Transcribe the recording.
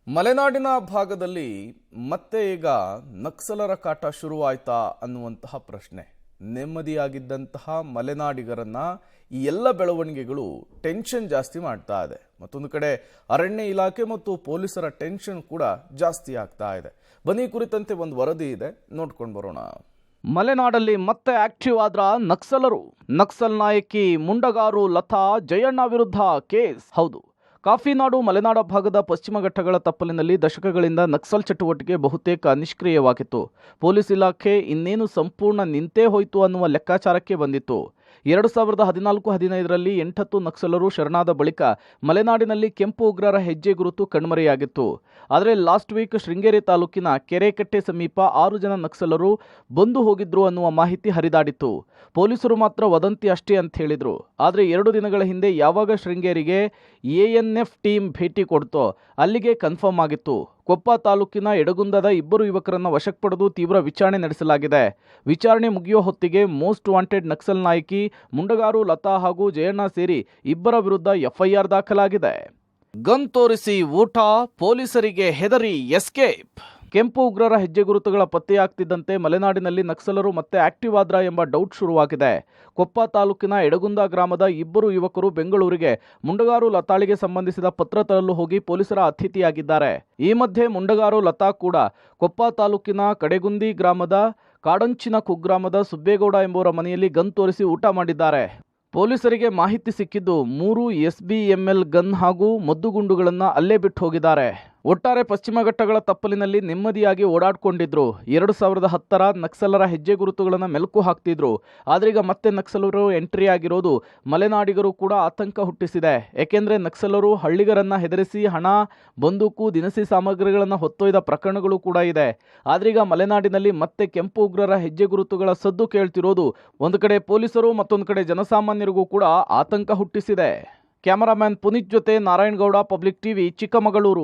ಮಲೆನಾಡಿನ ಭಾಗದಲ್ಲಿ ಮತ್ತೆ ಈಗ ನಕ್ಸಲರ ಕಾಟ ಶುರುವಾಯ್ತಾ ಅನ್ನುವಂತಹ ಪ್ರಶ್ನೆ. ನೆಮ್ಮದಿಯಾಗಿದ್ದಂತಹ ಮಲೆನಾಡಿಗರನ್ನ ಈ ಎಲ್ಲ ಬೆಳವಣಿಗೆಗಳು ಟೆನ್ಷನ್ ಜಾಸ್ತಿ ಮಾಡ್ತಾ ಇದೆ. ಮತ್ತೊಂದು ಕಡೆ ಅರಣ್ಯ ಇಲಾಖೆ ಮತ್ತು ಪೊಲೀಸರ ಟೆನ್ಷನ್ ಕೂಡ ಜಾಸ್ತಿ ಆಗ್ತಾ ಇದೆ. ಬನ್ನಿ ಕುರಿತಂತೆ ಒಂದು ವರದಿ ಇದೆ, ನೋಡ್ಕೊಂಡು ಬರೋಣ. ಮಲೆನಾಡಲ್ಲಿ ಮತ್ತೆ ಆಕ್ಟಿವ್ ಆದ್ರ ನಕ್ಸಲರು. ನಕ್ಸಲ್ ನಾಯಕಿ ಮುಂಡಗಾರು ಲತಾ ಜಯಣ್ಣ ವಿರುದ್ಧ ಕೇಸ್. ಹೌದು, ಕಾಫಿನಾಡು ಮಲೆನಾಡ ಭಾಗದ ಪಶ್ಚಿಮ ಘಟ್ಟಗಳ ತಪ್ಪಲಿನಲ್ಲಿ ದಶಕಗಳಿಂದ ನಕ್ಸಲ್ ಚಟುವಟಿಕೆ ಬಹುತೇಕ ನಿಷ್ಕ್ರಿಯವಾಗಿತ್ತು. ಪೊಲೀಸ್ ಇಲಾಖೆ ಇನ್ನೇನು ಸಂಪೂರ್ಣ ನಿಂತೇ ಹೋಯಿತು ಅನ್ನುವ ಲೆಕ್ಕಾಚಾರಕ್ಕೆ ಬಂದಿತ್ತು. 2014-15ರಲ್ಲಿ 8 ನಕ್ಸಲರು ಶರಣಾದ ಬಳಿಕ ಮಲೆನಾಡಿನಲ್ಲಿ ಕೆಂಪು ಉಗ್ರರ ಹೆಜ್ಜೆ ಗುರುತು ಕಣ್ಮರೆಯಾಗಿತ್ತು. ಆದರೆ ಲಾಸ್ಟ್ ವೀಕ್ ಶೃಂಗೇರಿ ತಾಲೂಕಿನ ಕೆರೆಕಟ್ಟೆ ಸಮೀಪ 6 ಜನ ನಕ್ಸಲರು ಬಂದು ಹೋಗಿದ್ರು ಅನ್ನುವ ಮಾಹಿತಿ ಹರಿದಾಡಿತ್ತು. ಪೊಲೀಸರು ಮಾತ್ರ ವದಂತಿ ಅಷ್ಟೇ ಅಂತ ಹೇಳಿದ್ರು. ಆದರೆ 2 ದಿನಗಳ ಹಿಂದೆ ಯಾವಾಗ ಶೃಂಗೇರಿಗೆ ANF ಟೀಮ್ ಭೇಟಿ ಕೊಡ್ತೋ ಅಲ್ಲಿಗೆ ಕನ್ಫರ್ಮ್ ಆಗಿತ್ತು. ಕೊಪ್ಪ ತಾಲೂಕಿನ ಎಡಗುಂದದ 2 ಯುವಕರನ್ನ ವಶಕ್ಕೆ ಪಡೆದು ತೀವ್ರ ವಿಚಾರಣೆ ನಡೆಸಲಾಗಿದೆ. ವಿಚಾರಣೆ ಮುಗಿಯುವ ಹೊತ್ತಿಗೆ ಮೋಸ್ಟ್ ವಾಂಟೆಡ್ ನಕ್ಸಲ್ ನಾಯಕಿ ಮುಂಡಗಾರು ಲತಾ ಹಾಗೂ ಜಯಣ್ಣ ಸೇರಿ 2 ವಿರುದ್ಧ FIR ದಾಖಲಾಗಿದೆ. ಗನ್ ತೋರಿಸಿ ಊಟ, ಪೊಲೀಸರಿಗೆ ಹೆದರಿ ಎಸ್ಕೇಪ್. ಕೆಂಪು ಉಗ್ರರ ಹೆಜ್ಜೆ ಗುರುತುಗಳ ಪತ್ತೆಯಾಗ್ತಿದ್ದಂತೆ ಮಲೆನಾಡಿನಲ್ಲಿ ನಕ್ಸಲರು ಮತ್ತೆ ಆಕ್ಟಿವ್ ಆದ್ರ ಎಂಬ ಡೌಟ್ ಶುರುವಾಗಿದೆ. ಕೊಪ್ಪ ತಾಲೂಕಿನ ಎಡಗುಂದ ಗ್ರಾಮದ 2 ಯುವಕರು ಬೆಂಗಳೂರಿಗೆ ಮುಂಡಗಾರು ಲತಾಳಿಗೆ ಸಂಬಂಧಿಸಿದ ಪತ್ರ ತರಲು ಹೋಗಿ ಪೊಲೀಸರ ಅತಿಥಿಯಾಗಿದ್ದಾರೆ. ಈ ಮಧ್ಯೆ ಮುಂಡಗಾರು ಲತಾ ಕೂಡ ಕೊಪ್ಪ ತಾಲೂಕಿನ ಕಡೆಗುಂದಿ ಗ್ರಾಮದ ಕಾಡಂಚಿನ ಕುಗ್ರಾಮದ ಸುಬ್ಬೇಗೌಡ ಎಂಬುವರ ಮನೆಯಲ್ಲಿ ಗನ್ ತೋರಿಸಿ ಊಟ ಮಾಡಿದ್ದಾರೆ. ಪೊಲೀಸರಿಗೆ ಮಾಹಿತಿ ಸಿಕ್ಕಿದ್ದು 3 SBML ಗನ್ ಹಾಗೂ ಮದ್ದುಗುಂಡುಗಳನ್ನು ಅಲ್ಲೇ ಬಿಟ್ಟು ಹೋಗಿದ್ದಾರೆ. ಒಟ್ಟಾರೆ ಪಶ್ಚಿಮ ಘಟ್ಟಗಳ ತಪ್ಪಲಿನಲ್ಲಿ ನೆಮ್ಮದಿಯಾಗಿ ಓಡಾಡ್ಕೊಂಡಿದ್ರು. 2010ರ ನಕ್ಸಲರ ಹೆಜ್ಜೆ ಗುರುತುಗಳನ್ನು ಮೆಲುಕು ಹಾಕ್ತಿದ್ರು. ಆದ್ರೀಗ ಮತ್ತೆ ನಕ್ಸಲರು ಎಂಟ್ರಿ ಆಗಿರೋದು ಮಲೆನಾಡಿಗರು ಕೂಡ ಆತಂಕ ಹುಟ್ಟಿಸಿದೆ. ಏಕೆಂದ್ರೆ ನಕ್ಸಲರು ಹಳ್ಳಿಗರನ್ನ ಹೆದರಿಸಿ ಹಣ, ಬಂದೂಕು, ದಿನಸಿ ಸಾಮಗ್ರಿಗಳನ್ನು ಹೊತ್ತೊಯ್ದ ಪ್ರಕರಣಗಳು ಕೂಡ ಇದೆ. ಆದ್ರೀಗ ಮಲೆನಾಡಿನಲ್ಲಿ ಮತ್ತೆ ಕೆಂಪು ಉಗ್ರರ ಹೆಜ್ಜೆ ಗುರುತುಗಳ ಸದ್ದು ಕೇಳ್ತಿರೋದು ಒಂದು ಕಡೆ ಪೊಲೀಸರು, ಮತ್ತೊಂದು ಕಡೆ ಜನಸಾಮಾನ್ಯರಿಗೂ ಕೂಡ ಆತಂಕ ಹುಟ್ಟಿಸಿದೆ. ಕ್ಯಾಮರಾಮ್ಯಾನ್ ಪುನೀತ್ ಜೊತೆ ನಾರಾಯಣಗೌಡ, ಪಬ್ಲಿಕ್ ಟಿವಿ, ಚಿಕ್ಕಮಗಳೂರು.